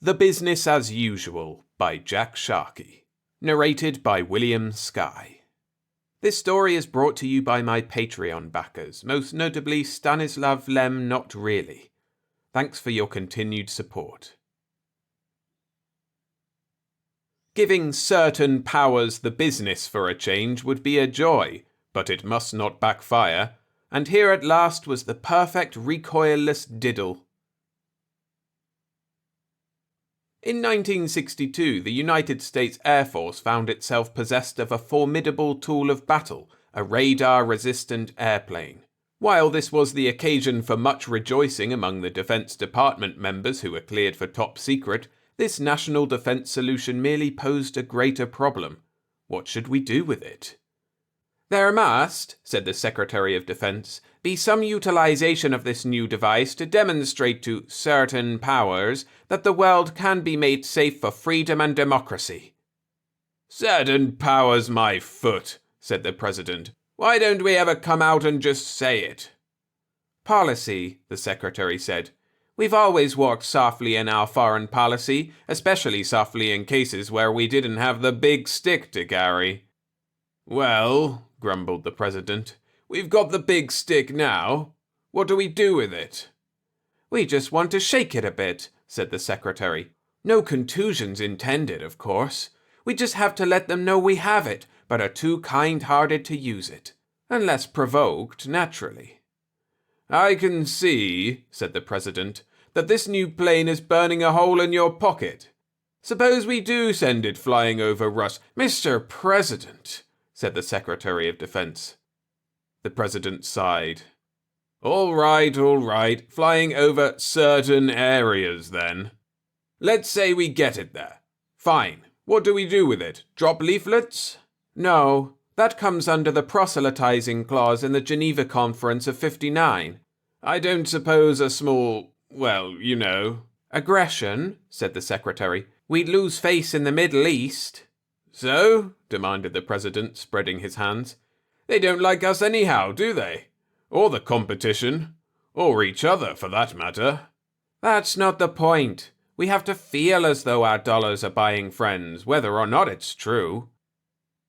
The Business as Usual by Jack Sharkey. Narrated by William Skye. This story is brought to you by my Patreon backers, most notably Stanislav Lem Not Really. Thanks for your continued support. Giving certain powers the business for a change would be a joy, but it must not backfire, and here at last was the perfect recoilless diddle. In 1962, the United States Air Force found itself possessed of a formidable tool of battle, a radar-resistant airplane. While this was the occasion for much rejoicing among the Defense Department members who were cleared for top secret, this national defense solution merely posed a greater problem. What should we do with it? There must, said the Secretary of Defense, be some utilization of this new device to demonstrate to certain powers that the world can be made safe for freedom and democracy. Certain powers, my foot, said the President. Why don't we ever come out and just say it? Policy, the Secretary said. We've always walked softly in our foreign policy, especially softly in cases where we didn't have the big stick to carry. Well, grumbled the President, we've got the big stick now. What do we do with it? We just want to shake it a bit, said the Secretary. No contusions intended, of course. We just have to let them know we have it, but are too kind-hearted to use it. Unless provoked, naturally. I can see, said the President, that this new plane is burning a hole in your pocket. Suppose we do send it flying over Rus— Mr. President, said the Secretary of Defense. The President sighed. All right, flying over certain areas then. Let's say we get it there. Fine. What do we do with it? Drop leaflets? No, that comes under the proselytizing clause in the Geneva Conference of '59. I don't suppose a small, aggression, said the Secretary. We'd lose face in the Middle East. So? Demanded the President, spreading his hands. They don't like us anyhow, do they? Or the competition. Or each other, for that matter. That's not the point. We have to feel as though our dollars are buying friends, whether or not it's true.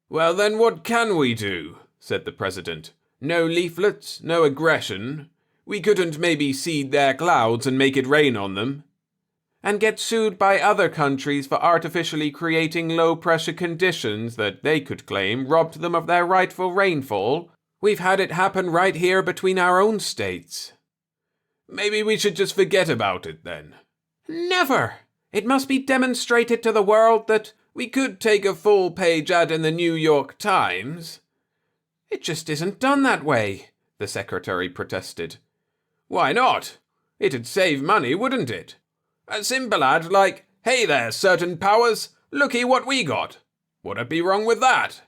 Well, then what can we do? Said the President. No leaflets, no aggression. We couldn't maybe seed their clouds and make it rain on them. And get sued by other countries for artificially creating low-pressure conditions that they could claim robbed them of their rightful rainfall. We've had it happen right here between our own states. Maybe we should just forget about it then. Never! It must be demonstrated to the world that we could take a full-page ad in the New York Times. It just isn't done that way, the Secretary protested. Why not? It'd save money, wouldn't it? A simple ad like, hey there, certain powers, looky what we got. What'd be wrong with that?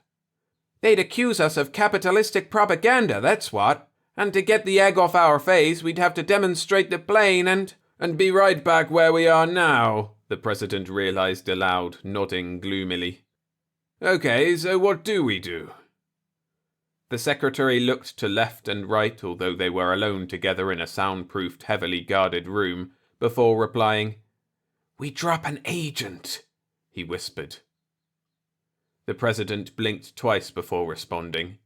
They'd accuse us of capitalistic propaganda, that's what. And to get the egg off our face, we'd have to demonstrate the plane and be right back where we are now, the President realized aloud, nodding gloomily. Okay, so what do we do? The Secretary looked to left and right, although they were alone together in a soundproofed, heavily guarded room, before replying, We drop an agent, he whispered. The President blinked twice before responding.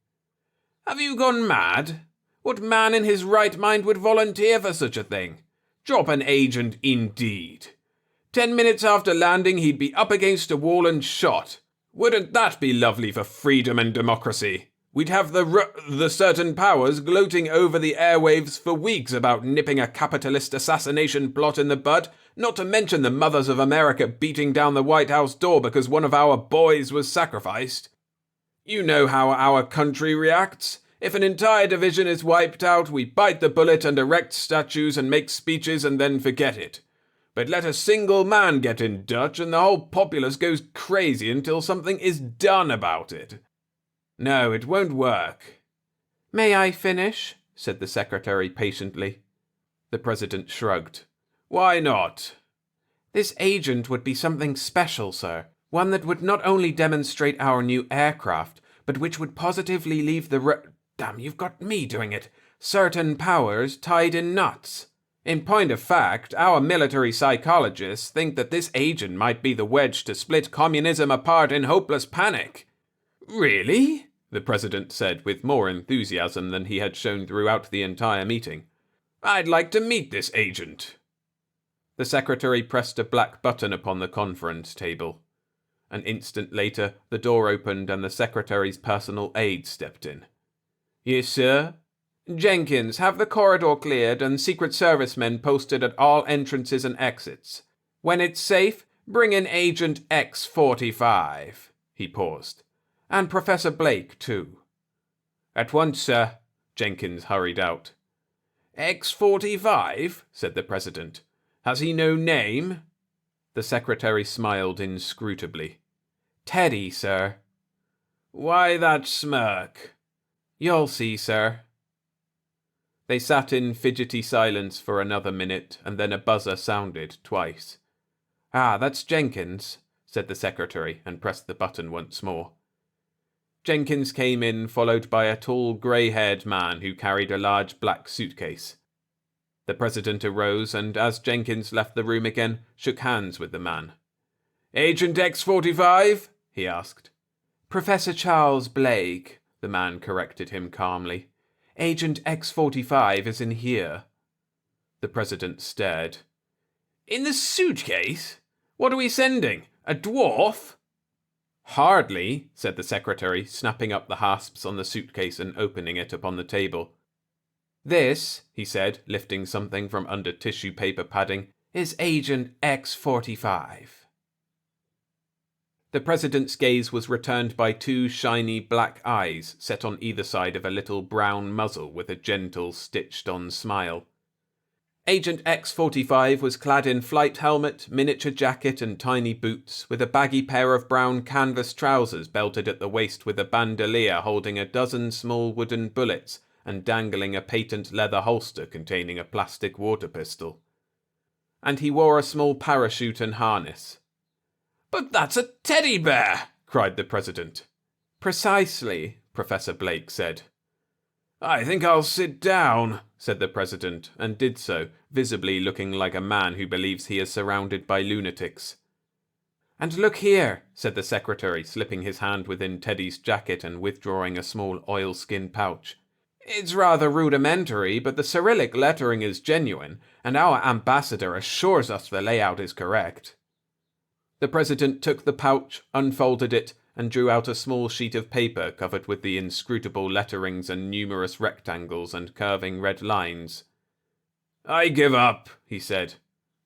Have you gone mad? What man in his right mind would volunteer for such a thing? Drop an agent, indeed. 10 minutes after landing, he'd be up against a wall and shot. Wouldn't that be lovely for freedom and democracy? We'd have the certain powers gloating over the airwaves for weeks about nipping a capitalist assassination plot in the bud, not to mention the mothers of America beating down the White House door because one of our boys was sacrificed. You know how our country reacts. If an entire division is wiped out, we bite the bullet and erect statues and make speeches and then forget it. But let a single man get in Dutch and the whole populace goes crazy until something is done about it. No, it won't work. May I finish? Said the Secretary patiently. The President shrugged. Why not? This agent would be something special, sir. One that would not only demonstrate our new aircraft, but which would positively leave the Damn, you've got me doing it. Certain powers tied in knots. In point of fact, our military psychologists think that this agent might be the wedge to split communism apart in hopeless panic." "Really?" the president said with more enthusiasm than he had shown throughout the entire meeting. "I'd like to meet this agent." The secretary pressed a black button upon the conference table. An instant later, the door opened and the secretary's personal aide stepped in. "Yes, sir?" "Jenkins, have the corridor cleared and Secret Service men posted at all entrances and exits. When it's safe, bring in Agent X-45. He paused. "And Professor Blake, too." "At once, sir." Jenkins hurried out. "X-45? said the president. "Has he no name?" The secretary smiled inscrutably. "Teddy, sir." "Why that smirk?" "You'll see, sir." They sat in fidgety silence for another minute, and then a buzzer sounded twice. "Ah, that's Jenkins," said the secretary, and pressed the button once more. Jenkins came in, followed by a tall, grey-haired man who carried a large black suitcase. The president arose, and as Jenkins left the room again, shook hands with the man. "Agent X-45?" he asked. "Professor Charles Blake," the man corrected him calmly. "Agent X-45 is in here." The president stared. "In the suitcase? What are we sending? A dwarf?" "Hardly," said the secretary, snapping up the hasps on the suitcase and opening it upon the table. "This," he said, lifting something from under tissue paper padding, "is Agent X-45. The president's gaze was returned by two shiny black eyes set on either side of a little brown muzzle with a gentle, stitched-on smile. Agent X-45 was clad in flight helmet, miniature jacket, and tiny boots, with a baggy pair of brown canvas trousers belted at the waist with a bandolier holding a dozen small wooden bullets and dangling a patent leather holster containing a plastic water pistol. And he wore a small parachute and harness. "But that's a teddy bear!" cried the president. "Precisely," Professor Blake said. "I think I'll sit down," said the president, and did so, visibly looking like a man who believes he is surrounded by lunatics. "And look here," said the secretary, slipping his hand within Teddy's jacket and withdrawing a small oilskin pouch. "It's rather rudimentary, but the Cyrillic lettering is genuine, and our ambassador assures us the layout is correct." The president took the pouch, unfolded it, and drew out a small sheet of paper covered with the inscrutable letterings and numerous rectangles and curving red lines. "I give up," he said.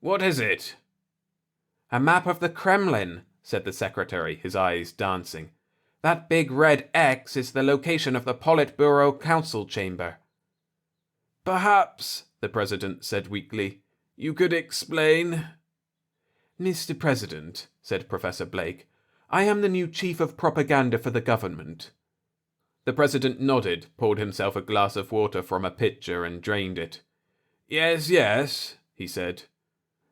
"What is it?" "A map of the Kremlin," said the secretary, his eyes dancing. "That big red X is the location of the Politburo Council chamber." "Perhaps," the president said weakly, "you could explain?" "Mr. President," said Professor Blake, "I am the new chief of propaganda for the government." The president nodded, poured himself a glass of water from a pitcher and drained it. "Yes, yes," he said.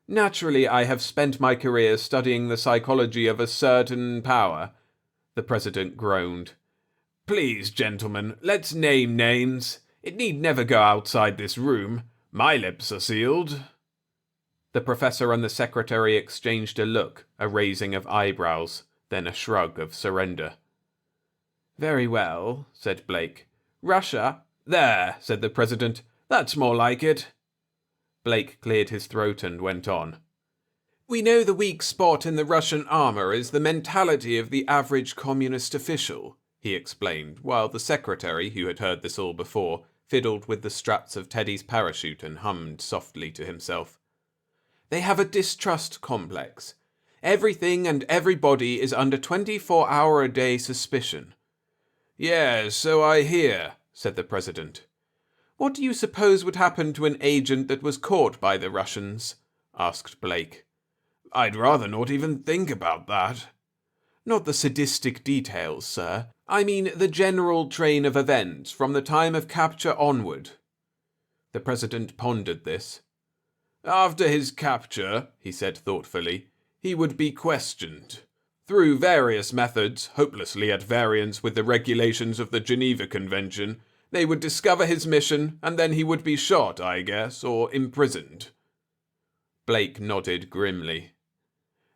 "Naturally, I have spent my career studying the psychology of a certain power," the president groaned. "Please, gentlemen, let's name names. It need never go outside this room. My lips are sealed." The professor and the secretary exchanged a look, a raising of eyebrows, then a shrug of surrender. "Very well," said Blake. "Russia—" "There," said the president. "That's more like it." Blake cleared his throat and went on. "We know the weak spot in the Russian armor is the mentality of the average communist official," he explained, while the secretary, who had heard this all before, fiddled with the straps of Teddy's parachute and hummed softly to himself. "They have a distrust complex. Everything and everybody is under 24-hour-a-day suspicion." "Yes, so I hear," said the president. "What do you suppose would happen to an agent that was caught by the Russians?" asked Blake. "I'd rather not even think about that." "Not the sadistic details, sir. I mean the general train of events from the time of capture onward." The president pondered this. "After his capture," he said thoughtfully, "he would be questioned. Through various methods, hopelessly at variance with the regulations of the Geneva Convention, They would discover his mission, and then he would be shot, I guess, or imprisoned. Blake nodded grimly.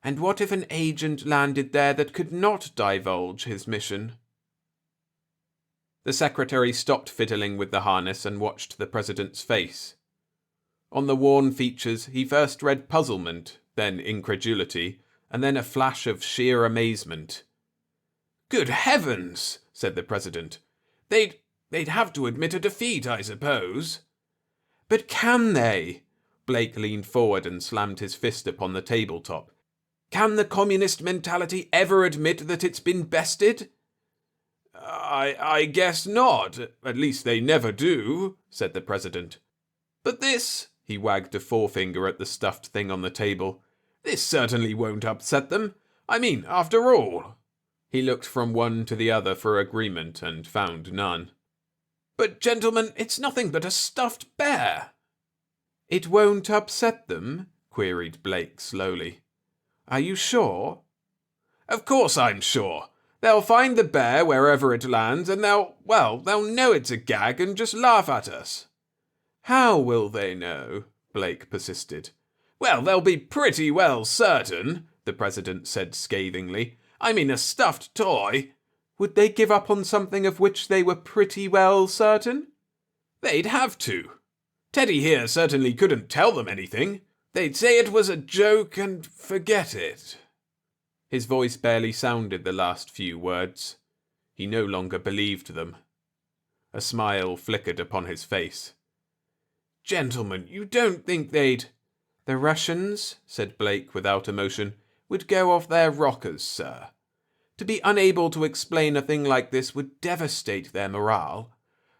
And what if an agent landed there that could not divulge his mission? The secretary stopped fiddling with the harness and watched the president's face. On the worn features, he first read puzzlement, then incredulity, and then a flash of sheer amazement. Good heavens, said the president. They'd have to admit a defeat, I suppose. But can they? Blake leaned forward and slammed his fist upon the tabletop. Can the communist mentality ever admit that it's been bested? I guess not. At least they never do, said the president. But this, he wagged a forefinger at the stuffed thing on the table, this certainly won't upset them. I mean, after all. He looked from one to the other for agreement and found none. But, gentlemen, it's nothing but a stuffed bear. It won't upset them? Queried Blake slowly. Are you sure? Of course I'm sure. They'll find the bear wherever it lands, and they'll know it's a gag and just laugh at us. How will they know? Blake persisted. Well, they'll be pretty well certain, the president said scathingly. I mean, a stuffed toy. Would they give up on something of which they were pretty well certain? They'd have to. Teddy here certainly couldn't tell them anything. They'd say it was a joke and forget it. His voice barely sounded the last few words. He no longer believed them. A smile flickered upon his face. Gentlemen, you don't think they'd... The Russians, said Blake without emotion, would go off their rockers, sir. To be unable to explain a thing like this would devastate their morale.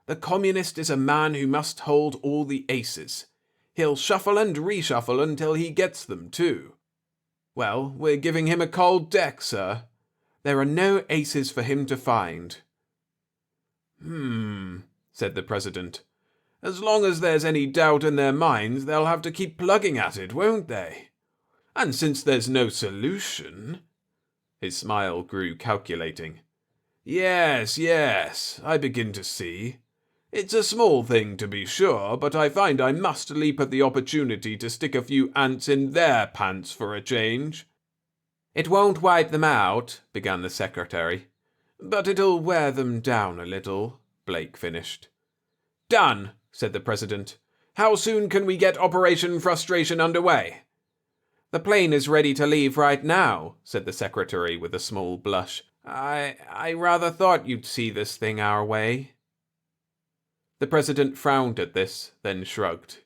The communist is a man who must hold all the aces. He'll shuffle and reshuffle until he gets them, too. Well, we're giving him a cold deck, sir. There are no aces for him to find. Said the president. As long as there's any doubt in their minds, they'll have to keep plugging at it, won't they? And since there's no solution... His smile grew calculating. Yes, I begin to see. It's a small thing, to be sure, but I find I must leap at the opportunity to stick a few ants in their pants for a change. It won't wipe them out, began the secretary. But it'll wear them down a little, Blake finished. Done, said the president. How soon can we get Operation Frustration underway? The plane is ready to leave right now, said the secretary with a small blush. I rather thought you'd see this thing our way. The president frowned at this, then shrugged.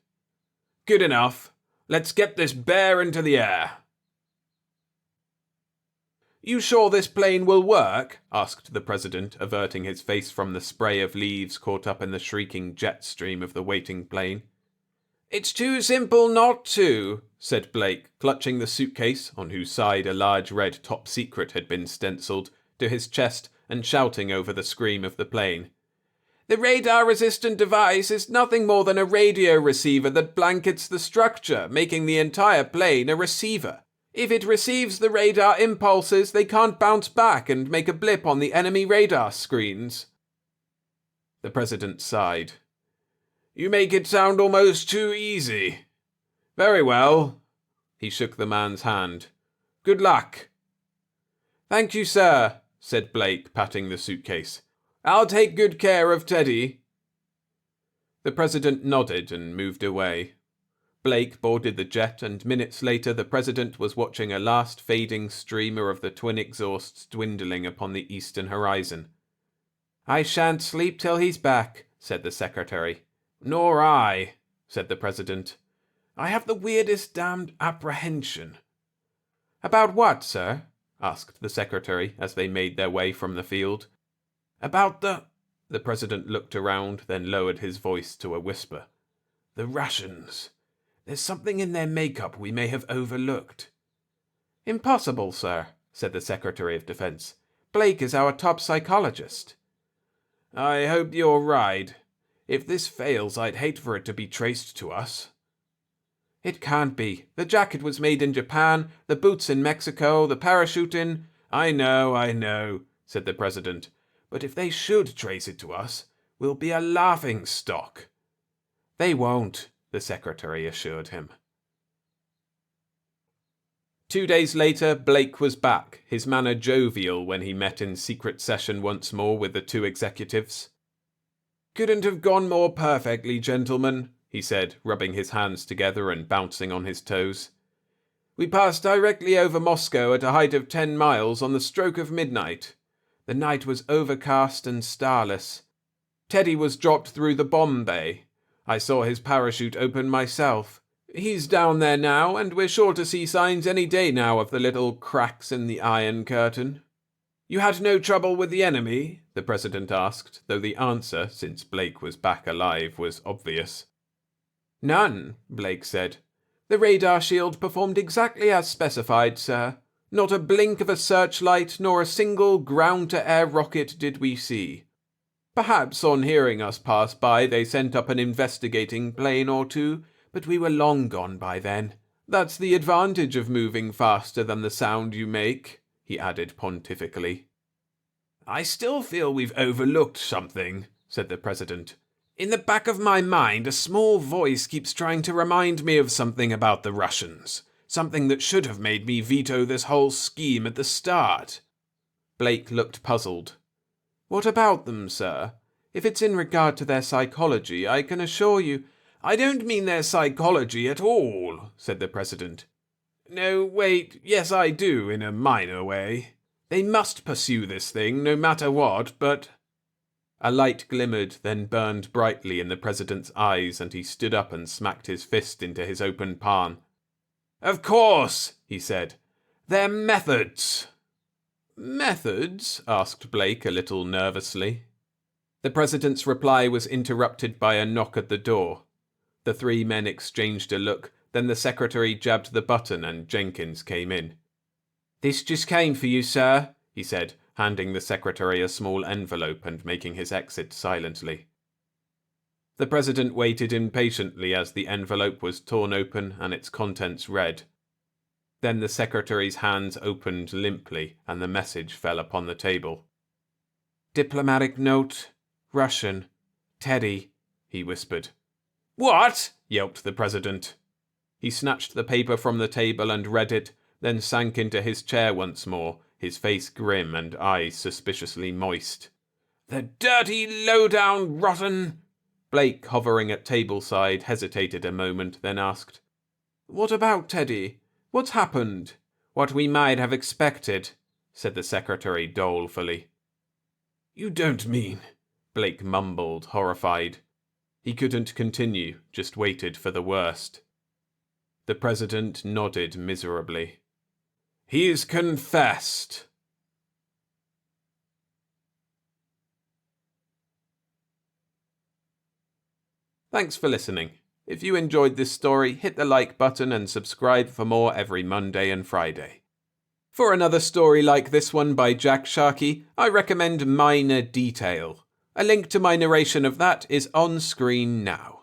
Good enough. Let's get this bear into the air. You sure this plane will work? Asked the president, averting his face from the spray of leaves caught up in the shrieking jet stream of the waiting plane. It's too simple not to, said Blake, clutching the suitcase, on whose side a large red top secret had been stenciled, to his chest and shouting over the scream of the plane. The radar-resistant device is nothing more than a radio receiver that blankets the structure, making the entire plane a receiver. If it receives the radar impulses, they can't bounce back and make a blip on the enemy radar screens. The president sighed. You make it sound almost too easy. Very well. He shook the man's hand. Good luck. Thank you, sir, said Blake, patting the suitcase. I'll take good care of Teddy. The president nodded and moved away. Blake boarded the jet, and minutes later the president was watching a last fading streamer of the twin exhausts dwindling upon the eastern horizon. I shan't sleep till he's back, said the secretary. Nor I, said the president. I have the weirdest damned apprehension. About what, sir? Asked the secretary as they made their way from the field. About the president looked around, then lowered his voice to a whisper. The Russians. There's something in their makeup we may have overlooked. Impossible, sir, said the Secretary of Defense. Blake is our top psychologist. I hope you're right. If this fails, I'd hate for it to be traced to us. It can't be. The jacket was made in Japan, the boots in Mexico, the parachute in... I know, said the president. But if they should trace it to us, will be a laughing-stock." "They won't," the secretary assured him. 2 days later, Blake was back, his manner jovial when he met in secret session once more with the two executives. "Couldn't have gone more perfectly, gentlemen," he said, rubbing his hands together and bouncing on his toes. "We passed directly over Moscow at a height of 10 miles on the stroke of midnight. The night was overcast and starless. Teddy was dropped through the bomb bay. I saw his parachute open myself. He's down there now, and we're sure to see signs any day now of the little cracks in the Iron Curtain." "You had no trouble with the enemy?" the president asked, though the answer, since Blake was back alive, was obvious. "None," Blake said. "The radar shield performed exactly as specified, sir. Not a blink of a searchlight nor a single ground-to-air rocket did we see. Perhaps on hearing us pass by they sent up an investigating plane or two, but we were long gone by then. That's the advantage of moving faster than the sound you make," he added pontifically. "I still feel we've overlooked something," said the president. "In the back of my mind, a small voice keeps trying to remind me of something about the Russians. Something that should have made me veto this whole scheme at the start." Blake looked puzzled. "What about them, sir? If it's in regard to their psychology, I can assure you—" "I don't mean their psychology at all," said the president. "No, wait, yes I do, in a minor way. They must pursue this thing, no matter what, but—" A light glimmered, then burned brightly in the president's eyes, and he stood up and smacked his fist into his open palm. "Of course," he said. "Their methods." "Methods?" asked Blake a little nervously. The president's reply was interrupted by a knock at the door. The three men exchanged a look, then the secretary jabbed the button and Jenkins came in. "This just came for you, sir," he said, handing the secretary a small envelope and making his exit silently. The president waited impatiently as the envelope was torn open and its contents read. Then the secretary's hands opened limply and the message fell upon the table. "Diplomatic note, Russian, Teddy," he whispered. "What?" yelped the president. He snatched the paper from the table and read it, then sank into his chair once more, his face grim and eyes suspiciously moist. "The dirty, low-down, rotten—" Blake, hovering at tableside, hesitated a moment, then asked, "What about Teddy? What's happened?" "What we might have expected," said the secretary dolefully. "You don't mean—" Blake mumbled, horrified. He couldn't continue, just waited for the worst. The president nodded miserably. "He's confessed." Thanks for listening. If you enjoyed this story, hit the like button and subscribe for more every Monday and Friday. For another story like this one by Jack Sharkey, I recommend Minor Detail. A link to my narration of that is on screen now.